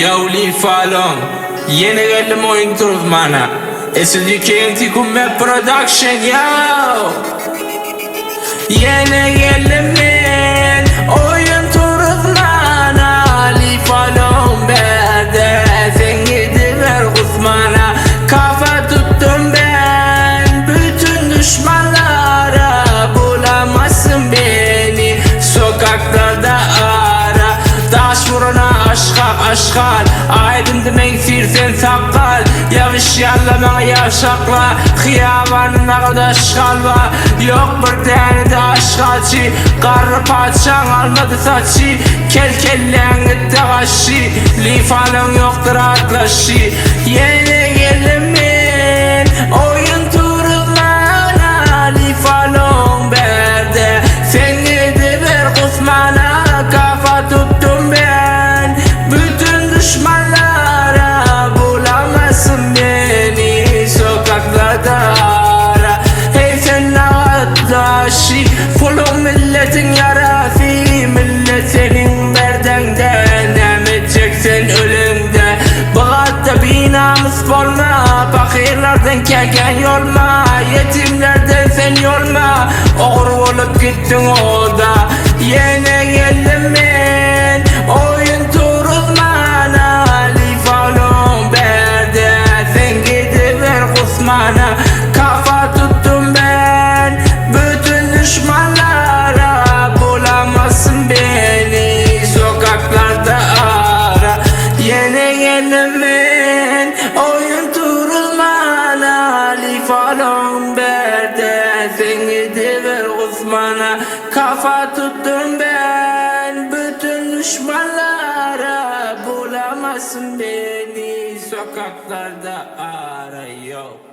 Yavli Falon, yeni geldim oyun uzmanı. SDK Kumme Production yo. Yeni geldim ben oyun uzmanı. Ali Falon berde sen gidiver Osman'a. Kafa tuttum ben bütün düşmanlara. Bulamazsın beni sokaklarda ara. Taş vurana aşkal aydın demek sen sakkal. Yağış yallama yaşakla Hıyavanın ağda şalva. Yok bir tane de aşkaçı. Karı paçan almadı saçı. Kelkellen gitti kaşı. Lifalın yoktur atlaşı. Yeni geldim ben oyun turulmana. Lifalın berde sen gidiver Osman'a. Kafa tuttum ben bütün düşmanlara. Bulamazsın beni sokaklarda ara. Hey sen arkadaşı Fulun milletin yarası. Millet senin berdenden emeceksen ölümde. Bağatta bir namus olma. Fakirlerden keken yorma. Yetimlerden sen yorma. Oğru olup gittin orada. Yine geldim ben oyun turulmana. Lifalon berde sen gidiver Osman'a. Kafa tuttum ben bütün düşmanlara. Bulamazsın beni sokaklarda ara. Yine geldim ben oyun turulmana. Lifalon berde sen gidiver Osman'a. Kafa tuttum ben bütün düşmanlara. Bulamazsın beni sokaklarda ara yo.